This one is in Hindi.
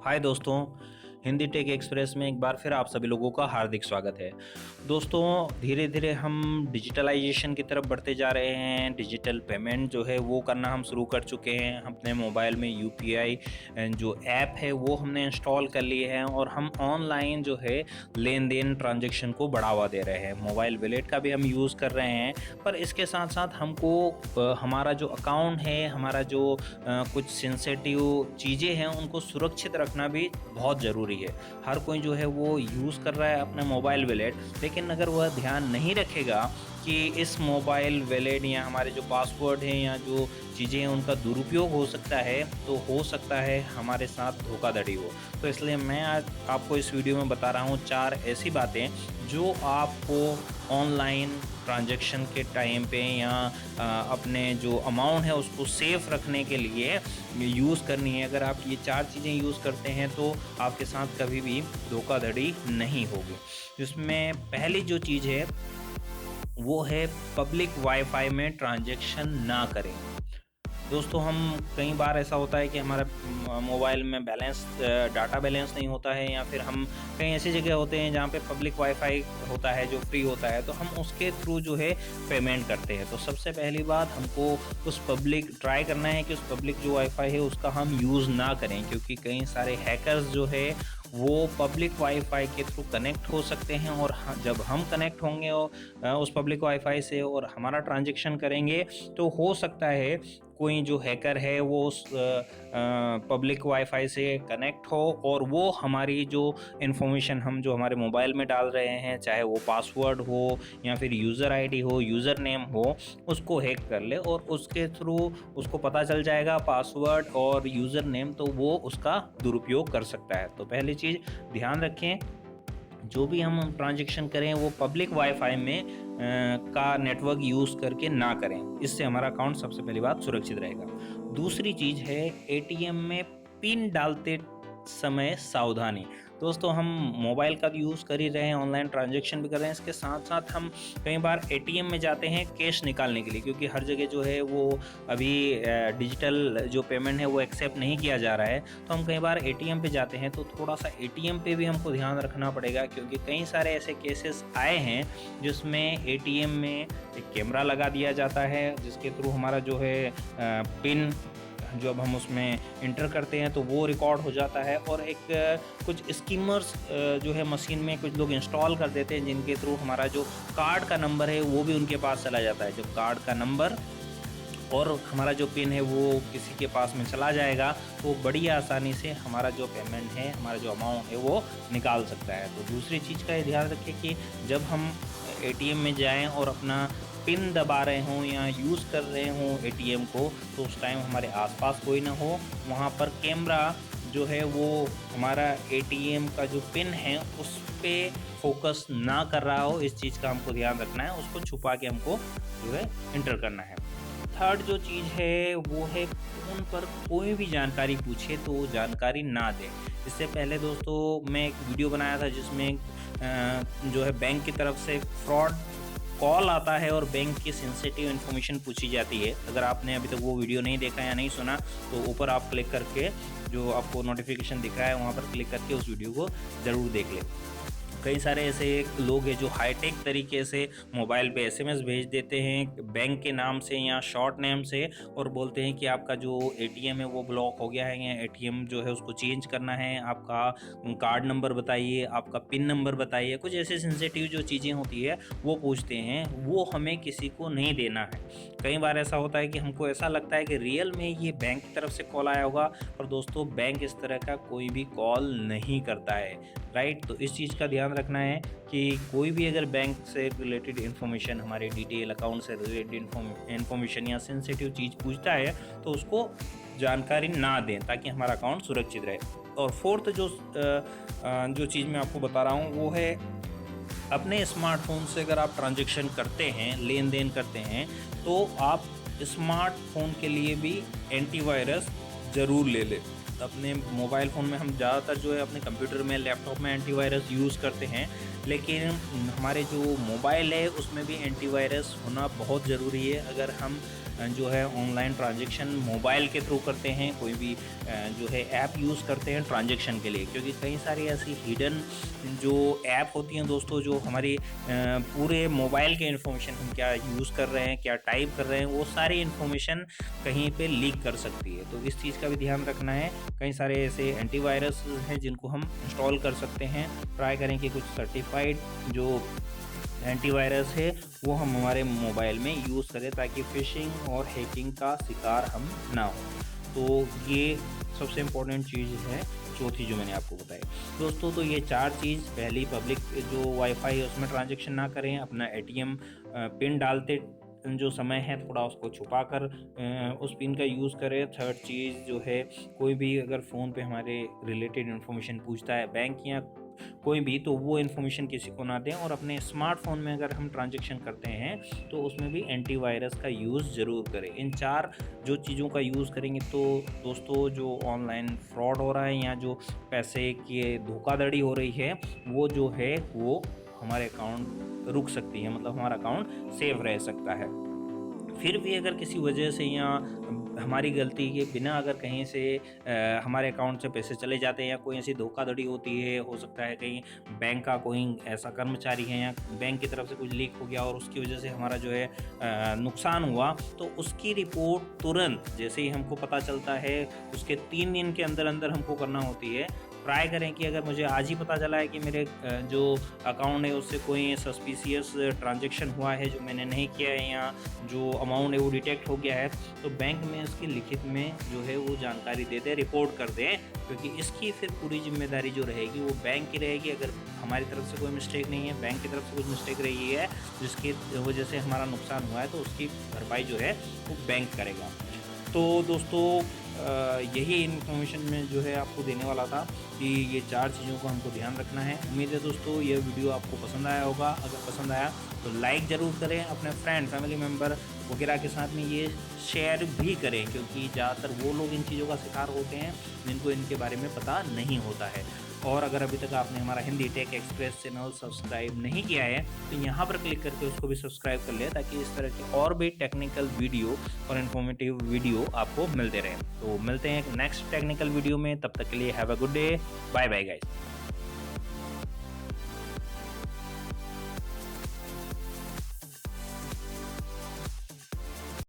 हाय दोस्तों, हिंदी टेक एक्सप्रेस में एक बार फिर आप सभी लोगों का हार्दिक स्वागत है। दोस्तों, धीरे धीरे हम डिजिटलाइजेशन की तरफ बढ़ते जा रहे हैं। डिजिटल पेमेंट जो है वो करना हम शुरू कर चुके हैं। अपने मोबाइल में यूपीआई जो ऐप है वो हमने इंस्टॉल कर लिए हैं और हम ऑनलाइन जो है लेन देन ट्रांजेक्शन को बढ़ावा दे रहे हैं। मोबाइल वॉलेट का भी हम यूज़ कर रहे हैं, पर इसके साथ साथ हमको हमारा जो अकाउंट है, हमारा जो कुछ सेंसिटिव चीज़ें हैं उनको सुरक्षित रखना भी बहुत ज़रूरी है। हर कोई जो है वो यूज़ कर रहा है अपना मोबाइल वॉलेट, लेकिन अगर वह ध्यान नहीं रखेगा कि इस मोबाइल वॉलेट या हमारे जो पासवर्ड हैं या जो चीज़ें हैं उनका दुरुपयोग हो सकता है, तो हो सकता है हमारे साथ धोखाधड़ी हो। तो इसलिए मैं आज आपको इस वीडियो में बता रहा हूँ 4 ऐसी बातें जो आपको ऑनलाइन ट्रांजैक्शन के टाइम पे या अपने जो अमाउंट है उसको सेफ रखने के लिए यूज़ करनी है। अगर आप ये 4 चीज़ें यूज़ करते हैं तो आपके साथ कभी भी धोखाधड़ी नहीं होगी। जिसमें पहली जो चीज़ है वो है पब्लिक वाईफाई में ट्रांजैक्शन ना करें। दोस्तों, हम कई बार ऐसा होता है कि हमारा मोबाइल में डाटा बैलेंस नहीं होता है, या फिर हम कहीं ऐसी जगह होते हैं जहाँ पे पब्लिक वाईफाई होता है जो फ्री होता है, तो हम उसके थ्रू जो है पेमेंट करते हैं। तो सबसे पहली बात, हमको ट्राई करना है कि उस पब्लिक जो वाईफाई है उसका हम यूज़ ना करें, क्योंकि कई सारे हैकर्स जो है वो पब्लिक वाईफाई के थ्रू कनेक्ट हो सकते हैं। और जब हम कनेक्ट होंगे उस पब्लिक वाईफाई से और हमारा ट्रांजेक्शन करेंगे, तो हो सकता है कोई जो हैकर है वो उस पब्लिक वाईफाई से कनेक्ट हो और वो हमारी जो इन्फॉर्मेशन हम जो हमारे मोबाइल में डाल रहे हैं, चाहे वो पासवर्ड हो या फिर यूज़र आईडी हो, यूज़र नेम हो, उसको हैक कर ले और उसके थ्रू उसको पता चल जाएगा पासवर्ड और यूज़र नेम, तो वो उसका दुरुपयोग कर सकता है। तो पहली चीज़ ध्यान रखें, जो भी हम ट्रांजैक्शन करें वो पब्लिक वाईफाई में का नेटवर्क यूज़ करके ना करें। इससे हमारा अकाउंट सबसे पहली बात सुरक्षित रहेगा। दूसरी चीज़ है एटीएम में पिन डालते समय सावधानी। दोस्तों, हम मोबाइल का यूज़ कर ही रहे हैं, ऑनलाइन ट्रांजैक्शन भी कर रहे हैं, इसके साथ साथ हम कई बार एटीएम में जाते हैं कैश निकालने के लिए, क्योंकि हर जगह जो है वो अभी डिजिटल जो पेमेंट है वो एक्सेप्ट नहीं किया जा रहा है। तो हम कई बार एटीएम पे जाते हैं, तो थोड़ा सा एटीएम पे भी हमको ध्यान रखना पड़ेगा, क्योंकि कई सारे ऐसे केसेस आए हैं जिसमें एटीएम में एक कैमरा लगा दिया जाता है, जिसके थ्रू हमारा जो है पिन जब हम उसमें इंटर करते हैं तो वो रिकॉर्ड हो जाता है। और एक कुछ स्कीमर्स जो है मशीन में कुछ लोग इंस्टॉल कर देते हैं, जिनके थ्रू हमारा जो कार्ड का नंबर है वो भी उनके पास चला जाता है। जो कार्ड का नंबर और हमारा जो पिन है वो किसी के पास में चला जाएगा, तो बड़ी आसानी से हमारा जो पेमेंट है, हमारा जो अमाउंट है वो निकाल सकता है। तो दूसरी चीज़ का ये ध्यान रखें कि जब हम एटीएम में जाएं और अपना पिन दबा रहे हों या यूज़ कर रहे हों एटीएम को, तो उस टाइम हमारे आसपास कोई ना हो, वहाँ पर कैमरा जो है वो हमारा एटीएम का जो पिन है उस पर फोकस ना कर रहा हो। इस चीज़ का हमको ध्यान रखना है, उसको छुपा के हमको जो है इंटर करना है। थर्ड जो चीज़ है वो है फ़ोन पर कोई भी जानकारी पूछे तो जानकारी ना दें। इससे पहले दोस्तों मैं एक वीडियो बनाया था जिसमें जो है बैंक की तरफ से फ्रॉड कॉल आता है और बैंक की सेंसिटिव इन्फॉर्मेशन पूछी जाती है। अगर आपने अभी तक वो वीडियो नहीं देखा या नहीं सुना, तो ऊपर आप क्लिक करके जो आपको नोटिफिकेशन दिख रहा है वहाँ पर क्लिक करके उस वीडियो को ज़रूर देख लें। कई सारे ऐसे लोग हैं जो हाईटेक तरीके से मोबाइल पे एसएमएस भेज देते हैं बैंक के नाम से या शॉर्ट नेम से, और बोलते हैं कि आपका जो एटीएम है वो ब्लॉक हो गया है या एटीएम जो है उसको चेंज करना है, आपका कार्ड नंबर बताइए, आपका पिन नंबर बताइए। कुछ ऐसे सेंसिटिव जो चीज़ें होती है वो पूछते हैं, वो हमें किसी को नहीं देना है। कई बार ऐसा होता है कि हमको ऐसा लगता है कि रियल में ये बैंक की तरफ से कॉल आया होगा, पर दोस्तों बैंक इस तरह का कोई भी कॉल नहीं करता है, राइट। तो इस चीज़ का ध्यान रखना है कि कोई भी अगर बैंक से रिलेटेड इन्फॉर्मेशन, हमारे डिटेल अकाउंट से रिलेटेड इन्फॉर्मेशन या सेंसिटिव चीज़ पूछता है तो उसको जानकारी ना दें, ताकि हमारा अकाउंट सुरक्षित रहे। और फोर्थ जो चीज़ मैं आपको बता रहा हूँ वो है, अपने स्मार्टफोन से अगर आप ट्रांजैक्शन करते हैं, लेन देन करते हैं, तो आप स्मार्टफोन के लिए भी एंटीवायरस ज़रूर ले लें। अपने मोबाइल फ़ोन में हम ज़्यादातर जो है अपने कंप्यूटर में, लैपटॉप में एंटीवायरस यूज़ करते हैं, लेकिन हमारे जो मोबाइल है उसमें भी एंटीवायरस होना बहुत ज़रूरी है। अगर हम जो है ऑनलाइन ट्रांजैक्शन मोबाइल के थ्रू करते हैं, कोई भी जो है ऐप यूज़ करते हैं ट्रांजैक्शन के लिए, क्योंकि कई सारी ऐसी हिडन जो ऐप होती हैं दोस्तों, जो हमारी पूरे मोबाइल के इन्फॉर्मेशन, हम क्या यूज़ कर रहे हैं, क्या टाइप कर रहे हैं, वो सारी इन्फॉर्मेशन कहीं पे लीक कर सकती है। तो इस चीज़ का भी ध्यान रखना है। कई सारे ऐसे एंटीवायरस हैं जिनको हम इंस्टॉल कर सकते हैं। ट्राई करें कि कुछ सर्टिफाइड जो एंटीवायरस है वो हम हमारे मोबाइल में यूज़ करें, ताकि फ़िशिंग और हैकिंग का शिकार हम ना हो। तो ये सबसे इम्पोर्टेंट चीज़ है, चौथी जो मैंने आपको बताई दोस्तों। तो ये 4 चीज़, पहली पब्लिक जो वाईफाई है उसमें ट्रांजैक्शन ना करें, अपना एटीएम पिन डालते जो समय है थोड़ा उसको छुपा कर उस पिन का यूज़ करें। थर्ड चीज़ जो है, कोई भी अगर फ़ोन पे हमारे रिलेटेड इन्फॉर्मेशन पूछता है बैंक या कोई भी, तो वो इन्फॉर्मेशन किसी को ना दें। और अपने स्मार्टफोन में अगर हम ट्रांजैक्शन करते हैं तो उसमें भी एंटीवायरस का यूज़ ज़रूर करें। इन 4 जो चीज़ों का यूज़ करेंगे तो दोस्तों जो ऑनलाइन फ्रॉड हो रहा है या जो पैसे की धोखाधड़ी हो रही है वो जो है वो हमारे अकाउंट रुक सकती है, मतलब हमारा अकाउंट सेफ रह सकता है। फिर भी अगर किसी वजह से या हमारी गलती के बिना अगर कहीं से हमारे अकाउंट से पैसे चले जाते हैं या कोई ऐसी धोखाधड़ी होती है, हो सकता है कहीं बैंक का कोई ऐसा कर्मचारी है या बैंक की तरफ से कुछ लीक हो गया और उसकी वजह से हमारा जो है नुकसान हुआ, तो उसकी रिपोर्ट तुरंत जैसे ही हमको पता चलता है उसके 3 दिन के अंदर अंदर हमको करना होती है। ट्राई करें कि अगर मुझे आज ही पता चला है कि मेरे जो अकाउंट है उससे कोई सस्पिशियस ट्रांजैक्शन हुआ है जो मैंने नहीं किया है, या जो अमाउंट है वो डिटेक्ट हो गया है, तो बैंक में उसकी लिखित में जो है वो जानकारी दे दें, रिपोर्ट कर दें, क्योंकि इसकी फिर पूरी जिम्मेदारी जो रहेगी वो बैंक की रहेगी। अगर हमारी तरफ से कोई मिस्टेक नहीं है, बैंक की तरफ से कुछ मिस्टेक रही है जिसकी वजह से हमारा नुकसान हुआ है, तो उसकी भरपाई जो है वो बैंक करेगा। तो दोस्तों यही इन्फॉर्मेशन में जो है आपको देने वाला था कि ये 4 चीज़ों को हमको ध्यान रखना है। उम्मीद है दोस्तों ये वीडियो आपको पसंद आया होगा। अगर पसंद आया तो लाइक ज़रूर करें, अपने फ्रेंड फैमिली मेम्बर वगैरह के साथ में ये शेयर भी करें, क्योंकि ज़्यादातर वो लोग इन चीज़ों का शिकार होते हैं जिनको इनके बारे में पता नहीं होता है। और अगर अभी तक आपने हमारा Hindi tech express channel subscribe नहीं किया है तो यहाँ पर क्लिक करके उसको भी सब्सक्राइब कर लें, ताकि इस तरह के और भी टेक्निकल वीडियो और इन्फॉर्मेटिव वीडियो आपको मिलते रहें। तो मिलते हैं नेक्स्ट टेक्निकल वीडियो में, तब तक के लिए have a good day, bye bye guys.